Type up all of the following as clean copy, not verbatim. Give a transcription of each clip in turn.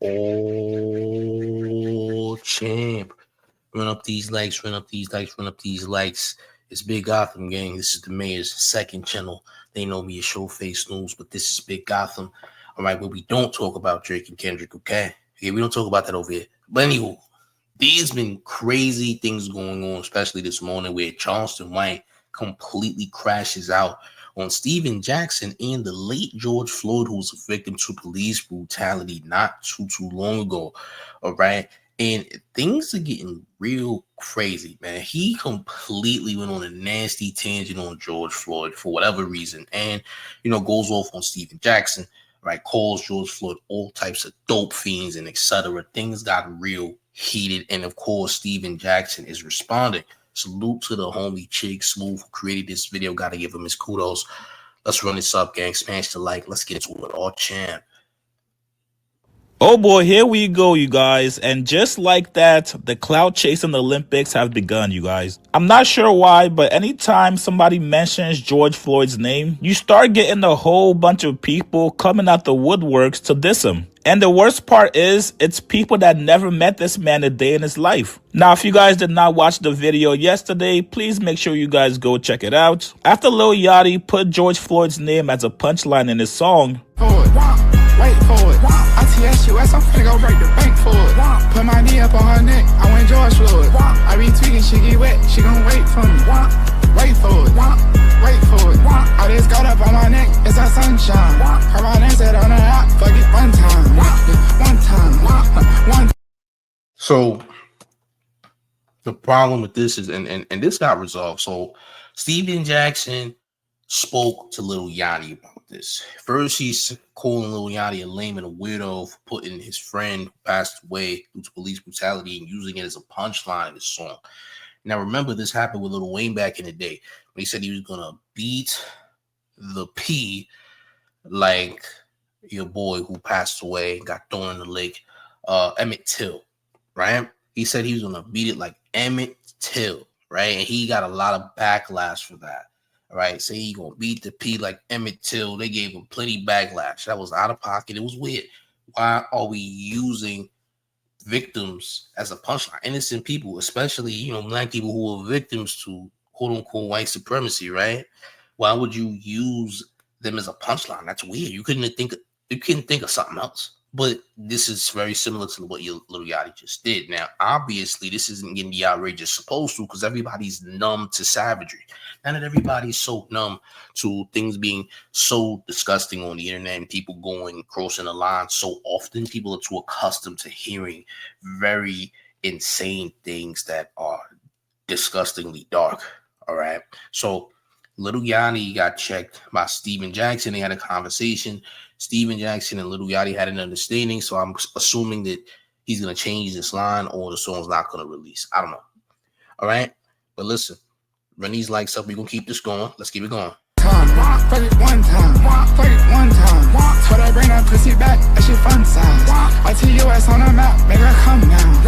Oh, champ. Run up these likes, run up these likes, run up these likes. It's Big Gotham, gang. This is the mayor's second channel. They know me as Showface News, but this is Big Gotham. All right, but we don't talk about Drake and Kendrick, okay? Yeah, we don't talk about that over here. But anywho, there's been crazy things going on, especially this morning where Charleston White completely crashes out on Steven Jackson and the late George Floyd, who was a victim to police brutality not too long ago. All right. And things are getting real crazy, man. He completely went on a nasty tangent on George Floyd for whatever reason. And, goes off on Steven Jackson, right? Calls George Floyd all types of dope fiends and etc. Things got real heated. And of course, Steven Jackson is responding. Salute to the homie Chick Smooth who created this video. Got to give him his kudos. Let's run this up, gang. Smash the like. Let's get into it. All champ. Oh boy, here we go, you guys. And just like that, the clout chasing Olympics have begun, you guys. I'm not sure why, but anytime somebody mentions George Floyd's name, you start getting a whole bunch of people coming out the woodworks to diss him. And the worst part is, it's people that never met this man a day in his life. Now, if you guys did not watch the video yesterday, please make sure you guys go check it out. After Lil Yachty put George Floyd's name as a punchline in his song, wait for it. ITSUS, I'm finna go break the bank for it. Put my knee up on her neck, I went George Floyd. I be tweaking, she get wet, she gon' wait for me. Wait for it, wait for it. All this got up on my neck, it's a sunshine. Her my name said on her app, fuck it one time. One time. So, the problem with this is, and this got resolved. So, Steven Jackson spoke to Lil Yachty about this. First, he's calling Lil Yachty a lame and a weirdo for putting his friend who passed away due to police brutality and using it as a punchline in his song. Now, remember, this happened with Lil Wayne back in the day when he said he was gonna beat the P like your boy who passed away and got thrown in the lake, Emmett Till, right? He said he was gonna beat it like Emmett Till, right? And he got a lot of backlash for that. Right, say he gonna beat the P like Emmett Till. They gave him plenty backlash. That was out of pocket. It was weird. Why are we using victims as a punchline? Innocent people, especially black people who are victims to quote unquote white supremacy, right? Why would you use them as a punchline? That's weird. You couldn't think of something else. But this is very similar to what your Lil Yachty just did. Now, obviously, this isn't getting the outrage it's supposed to because everybody's numb to savagery. Now that everybody's so numb to things being so disgusting on the internet and people crossing the line so often, people are too accustomed to hearing very insane things that are disgustingly dark. All right. So Lil Yachty got checked by Steven Jackson. They had a conversation. Steven Jackson and Lil Yachty had an understanding, so I'm assuming that he's going to change this line or the song's not going to release. I don't know. All right? But listen, run these likes up. We're going to keep this going. Let's keep it going. Fuck it one time. Fuck it one time. But I bring that pussy back, that shit fun size. I tell your ass on the map, make her come down.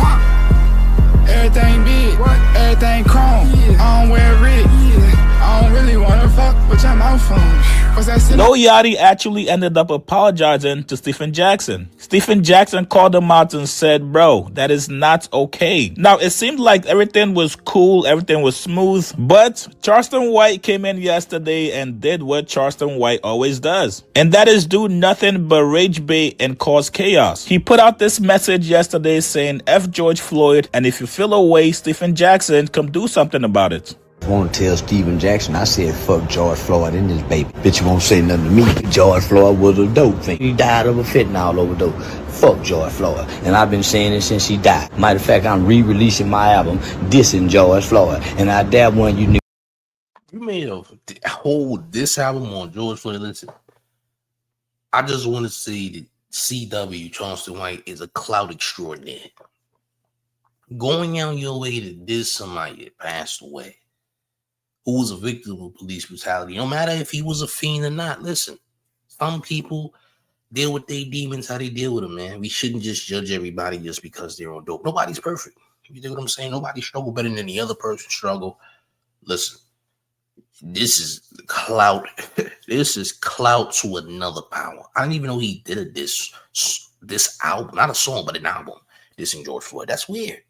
Everything big, everything chrome. I don't wear rig. I don't really wanna fuck with your mouth on. What's that? Lil Yachty actually ended up apologizing to Steven Jackson. Steven Jackson called him out and said, bro, that is not okay. Now, it seemed like everything was cool, everything was smooth, but Charleston White came in yesterday and did what Charleston White always does. And that is do nothing but rage bait and cause chaos. He put out this message yesterday saying, F George Floyd, and if you feel away, Steven Jackson, come do something about it. I want to tell Steven Jackson, I said, fuck George Floyd in this baby. Bitch, you won't say nothing to me. George Floyd was a dope thing. He died of a fentanyl overdose. Fuck George Floyd. And I've been saying it since he died. Matter of fact, I'm re-releasing my album, dissing George Floyd. And I dab one you niggas. You made a whole diss album on George Floyd. Listen, I just want to say that CW, Charleston White, is a clout extraordinaire. Going out your way to diss somebody that passed away, who was a victim of police brutality, no matter if he was a fiend or not. Listen, some people deal with their demons how they deal with them, man. We shouldn't just judge everybody just because they're on dope. Nobody's perfect. You know what I'm saying? Nobody struggle better than the other person struggle. Listen, this is clout. This is clout to another power. I didn't even know he did a diss this album, not a song, but an album, dissing George Floyd. That's weird.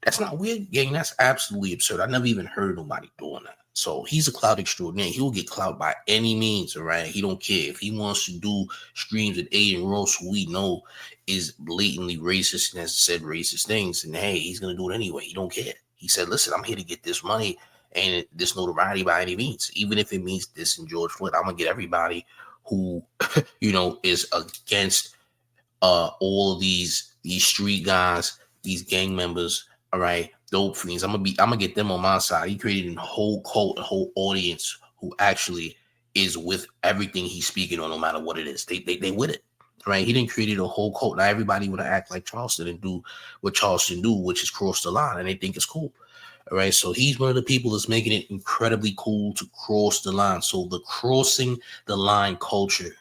That's not weird, gang. That's absolutely absurd. I never even heard nobody doing that. So he's a clout extraordinaire. He will get clout by any means, all right? He don't care. If he wants to do streams at Aiden Ross, who we know is blatantly racist and has said racist things, and hey, he's going to do it anyway. He don't care. He said, listen, I'm here to get this money and this notoriety by any means. Even if it means this and George Floyd, I'm going to get everybody who, is against all of these street guys, these gang members, all right, dope fiends. I'm gonna get them on my side. He created a whole cult, a whole audience who actually is with everything he's speaking on, no matter what it is. They with it, right? He didn't create a whole cult. Now everybody want to act like Charleston and do what Charleston do, which is cross the line, and they think it's cool. All right, so he's one of the people that's making it incredibly cool to cross the line. So the crossing the line culture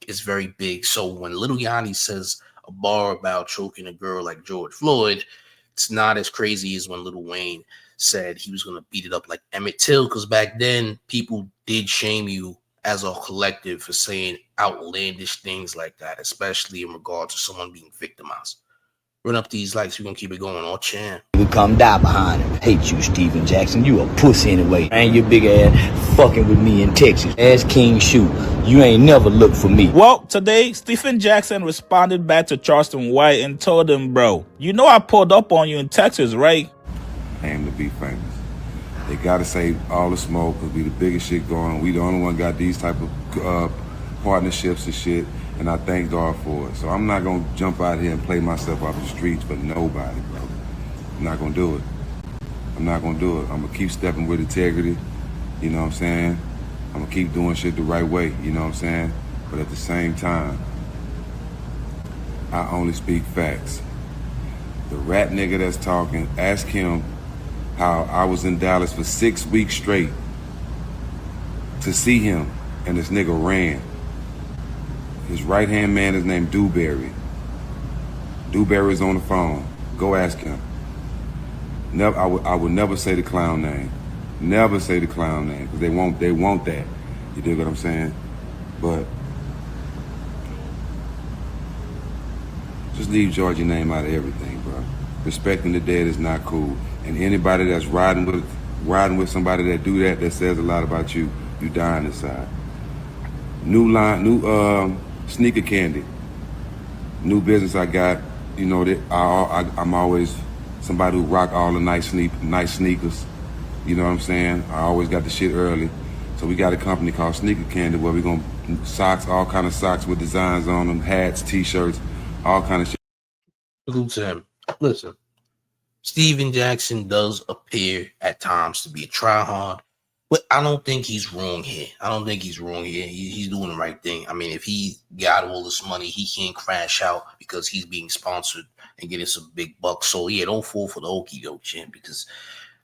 is very big. So when Lil Yachty says a bar about choking a girl like George Floyd, it's not as crazy as when Lil Wayne said he was going to beat it up like Emmett Till, because back then people did shame you as a collective for saying outlandish things like that, especially in regard to someone being victimized. Run up these likes. We're going to keep it going. All champ. You come die behind him. Hate you, Steven Jackson. You a pussy anyway. And your big ass fucking with me in Texas. Ass King shoot. You ain't never looked for me. Well, today, Stephen Jackson responded back to Charleston White and told him, bro, you know I pulled up on you in Texas, right? Aim to be famous. They gotta save all the smoke because we the biggest shit going. We the only one got these type of partnerships and shit. And I thank God for it. So I'm not going to jump out here and play myself off the streets for nobody, bro. I'm not going to do it. I'm not going to do it. I'm going to keep stepping with integrity. You know what I'm saying? I'm going to keep doing shit the right way. You know what I'm saying? But at the same time, I only speak facts. The rat nigga that's talking, ask him how I was in Dallas for 6 weeks straight to see him, and this nigga ran. His right-hand man is named Dewberry. Dewberry's on the phone. Go ask him. Never, I would never say the clown name. Never say the clown name, because they want that. You dig what I'm saying? But just leave George's name out of everything, bro. Respecting the dead is not cool. And anybody that's riding with somebody that do that says a lot about you, you dying inside. New sneaker candy. New business I got. You know that I'm always somebody who rock all the nice sneakers. You know what I'm saying? I always got the shit early. So we got a company called Sneaker Candy where we're gonna socks, all kind of socks with designs on them, hats, t-shirts, all kind of shit. Salute to him. Listen, Stephen Jackson does appear at times to be a tryhard. But I don't think he's wrong here. He's doing the right thing. I mean, if he got all this money, he can't crash out because he's being sponsored and getting some big bucks. So, yeah, don't fall for the okie doke, champ, because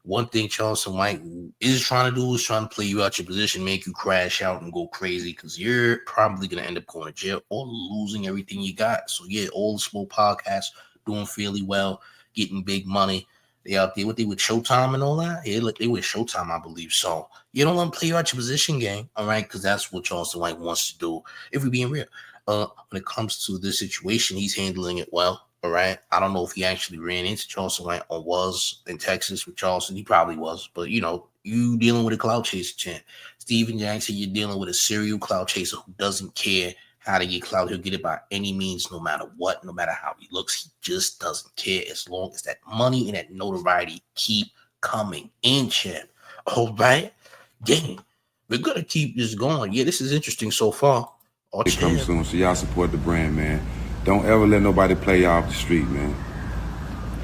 one thing Charleston White is trying to do is trying to play you out your position, make you crash out and go crazy, because you're probably going to end up going to jail or losing everything you got. So, yeah, all the small podcasts doing fairly well, getting big money. They out there, what they with Showtime and all that? Yeah, look, they with Showtime, I believe. So you don't want to play out your position game, all right? Because that's what Charleston White wants to do. If we're being real, when it comes to this situation, he's handling it well, all right? I don't know if he actually ran into Charleston White or was in Texas with Charleston. He probably was, but you dealing with a clout chaser, champ. Stephen Jackson, you're dealing with a serial clout chaser who doesn't care how to get clout. He'll get it by any means, no matter what, no matter how he looks. He just doesn't care as long as that money and that notoriety keep coming in, champ. All right, gang, we're gonna keep this going. Yeah, this is interesting so far. It comes soon, so y'all support the brand, man. Don't ever let nobody play you off the street, man.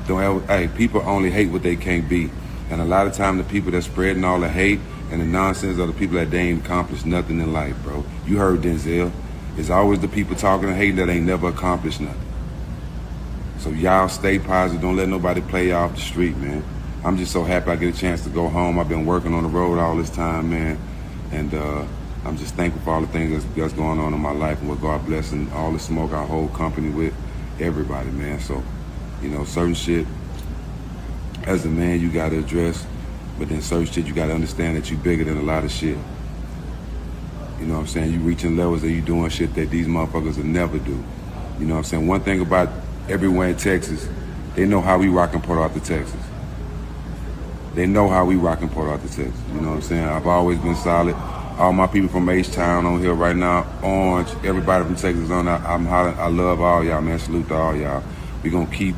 Don't ever. Hey, people only hate what they can't be, and a lot of time the people that's spreading all the hate and the nonsense are the people that they ain't accomplished nothing in life, bro. You heard Denzel. It's always the people talking and hating that ain't never accomplished nothing. So y'all stay positive. Don't let nobody play you off the street, man. I'm just so happy I get a chance to go home. I've been working on the road all this time, man. And I'm just thankful for all the things that's going on in my life and what God bless and all the smoke our whole company with everybody, man. So, certain shit, as a man, you got to address. But then certain shit, you got to understand that you bigger than a lot of shit. You know what I'm saying? You reaching levels that you doing shit that these motherfuckers will never do. You know what I'm saying? One thing about everywhere in Texas, they know how we rock in Port Arthur, Texas. They know how we rock in Port Arthur, Texas. You know what I'm saying? I've always been solid. All my people from H-Town on here right now, Orange, everybody from Texas on that. I'm hollering. I love all y'all, man. Salute to all y'all. We gonna keep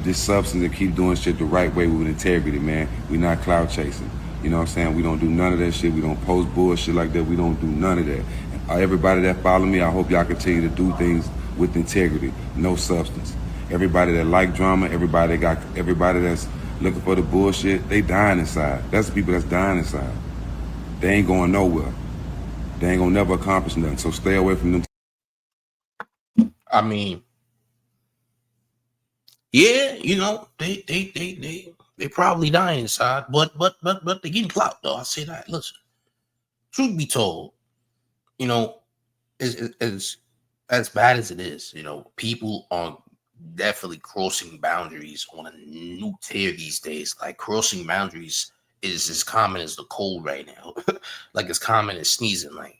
this substance and keep doing shit the right way with integrity, man. We not clout chasing. You know what I'm saying? We don't do none of that shit. We don't post bullshit like that. We don't do none of that. And everybody that follow me, I hope y'all continue to do things with integrity, no substance. Everybody that like drama, everybody that's looking for the bullshit, they dying inside. That's the people that's dying inside. They ain't going nowhere. They ain't gonna never accomplish nothing. So stay away from them. I mean, yeah, you know, they probably dying inside, but they getting clout though. I say that. Listen, truth be told, you know, as bad as it is, you know, people are definitely crossing boundaries on a new tier these days. Like crossing boundaries is as common as the cold right now. Like as common as sneezing. Like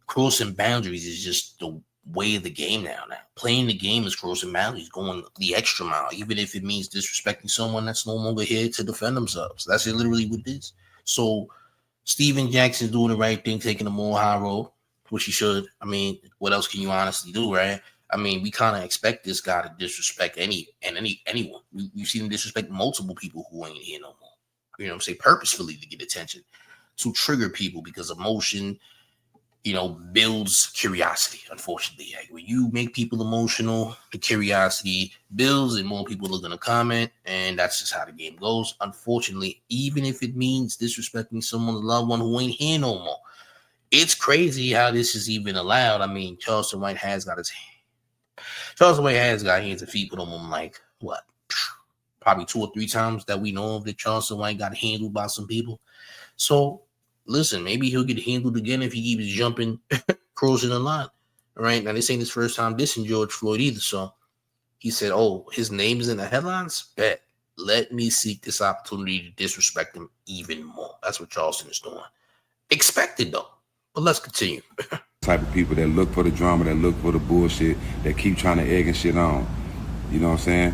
crossing boundaries is just the way of the game now. Playing the game is crossing boundaries, going the extra mile, even if it means disrespecting someone that's no longer here to defend themselves. That's literally what it is. So Steven Jackson's doing the right thing, taking the more high road, which he should. I mean, what else can you honestly do, right? I mean, we kind of expect this guy to disrespect anyone. We've seen him disrespect multiple people who ain't here no more. You know what I'm saying? Purposefully to get attention, to trigger people, because emotion, you know, builds curiosity, unfortunately. Like when you make people emotional, the curiosity builds and more people are going to comment, and that's just how the game goes. Unfortunately, even if it means disrespecting someone, a loved one who ain't here no more. It's crazy how this is even allowed. I mean, Charleston White has got hands and feet put on him, like, what? Probably 2 or 3 times that we know of that Charleston White got handled by some people. So, listen, maybe he'll get handled again if he keeps jumping, crossing the line. All right? Now, this ain't his first time dissing George Floyd either. So, he said, oh, his name is in the headlines? Bet. Let me seek this opportunity to disrespect him even more. That's what Charleston is doing. Expected, though. But let's continue. Type of people that look for the drama, that look for the bullshit, that keep trying to egg and shit on. You know what I'm saying?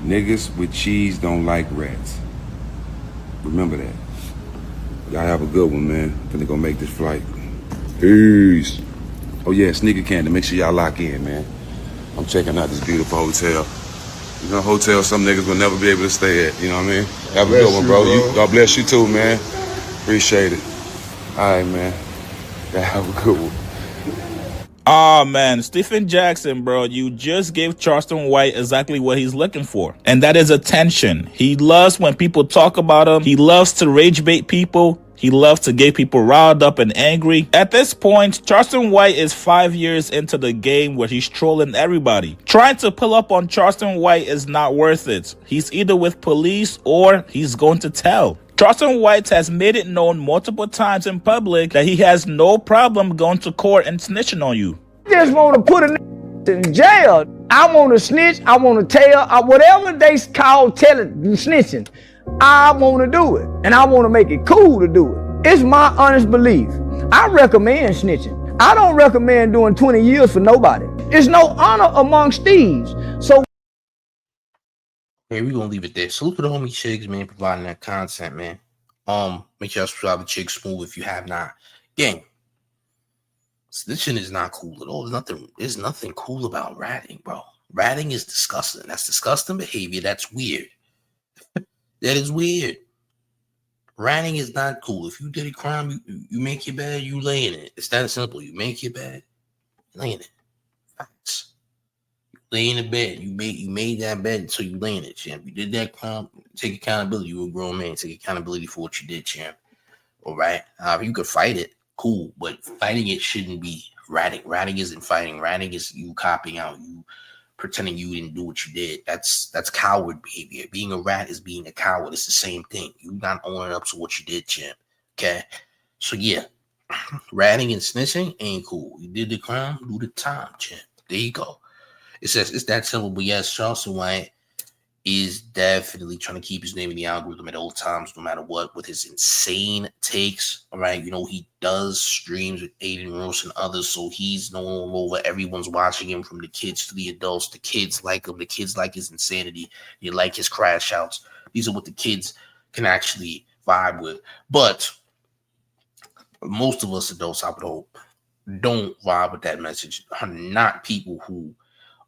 Niggas with cheese don't like rats. Remember that. Y'all have a good one, man. Finna go make this flight. Peace. Oh yeah, Sneaker Candy. Make sure y'all lock in, man. I'm checking out this beautiful hotel. You know, hotel some niggas will never be able to stay at. You know what I mean? Have a good one, bro. God bless you too, man. Appreciate it. All right, man. Y'all have a good one. Oh man, Stephen Jackson, bro, you just gave Charleston White exactly what he's looking for. And that is attention. He loves when people talk about him. He loves to rage bait people. He loves to get people riled up and angry. At this point, Charleston White is 5 years into the game where he's trolling everybody. Trying to pull up on Charleston White is not worth it. He's either with police or he's going to tell. Charleston White has made it known multiple times in public that he has no problem going to court and snitching on you. I just want to put a in jail. I want to snitch. I want to tell. Whatever they call telling, snitching, I want to do it. And I want to make it cool to do it. It's my honest belief. I recommend snitching. I don't recommend doing 20 years for nobody. There's no honor amongst thieves. So Hey, we're gonna leave it there. Salute to the homie Chigs, man, providing that content, man. Make sure you subscribe to Chigs Smooth if you have not. Gang, snitching is not cool at all. There's nothing cool about ratting, bro. Ratting is disgusting. That's disgusting behavior. That's weird. That is weird. Ratting is not cool. If you did a crime, you make your bed, you lay in it. It's that simple. You make your bed, you lay in it. Facts. Lay in the bed. You made that bed, so you lay in it, champ. You did that crime. Take accountability. You were a grown man. Take accountability for what you did, champ. All right. You could fight it, cool, but fighting it shouldn't be ratting. Ratting isn't fighting. Ratting is you copying out, you pretending you didn't do what you did. That's coward behavior. Being a rat is being a coward. It's the same thing. You not owning up to what you did, champ. Okay. So yeah, ratting and snitching ain't cool. You did the crime, do the time, champ. There you go. It says it's that simple. But yes, Charleston White, is definitely trying to keep his name in the algorithm at all times, no matter what, with his insane takes. All right, you know, he does streams with Aiden Rose and others, so he's known all over. Everyone's watching him, from the kids to the adults. The kids like him. The kids like his insanity. They like his crash outs. These are what the kids can actually vibe with. But most of us adults, I would hope, don't vibe with that message, are not people who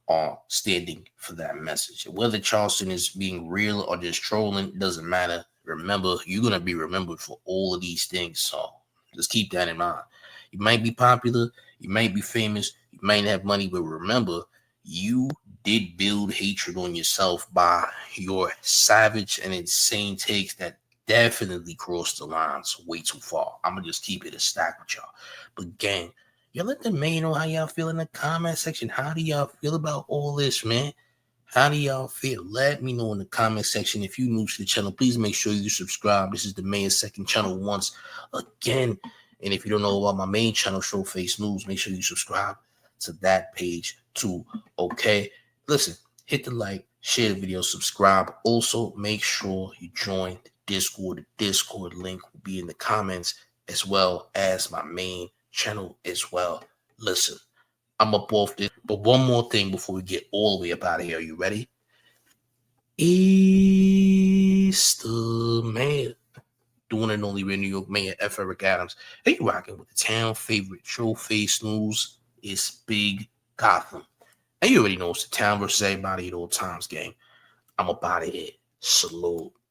are standing for that message. Whether Charleston is being real or just trolling, doesn't matter. Remember, you're going to be remembered for all of these things. So just keep that in mind. You might be popular, you might be famous, you might have money, but remember, you did build hatred on yourself by your savage and insane takes that definitely crossed the lines way too far. I'm going to just keep it a stack with y'all. But gang, y'all let the man know how y'all feel in the comment section. How do y'all feel about all this, man? How do y'all feel? Let me know in the comment section. If you're new to the channel, please make sure you subscribe. This is the main second channel once again. And if you don't know about my main channel, Showface News, make sure you subscribe to that page too. Okay? Listen, hit the like, share the video, subscribe. Also, make sure you join the Discord. The Discord link will be in the comments, as well as my main channel as well. Listen, I'm up off this, but one more thing before we get all the way up out of here. Are you ready? It's the mayor, doing it only with New York Mayor F. Eric Adams. Hey, you rocking with the town favorite Showface News. It's Big Gotham. And you already know it's the town versus everybody at all times, gang. I'm up out of here. Salute.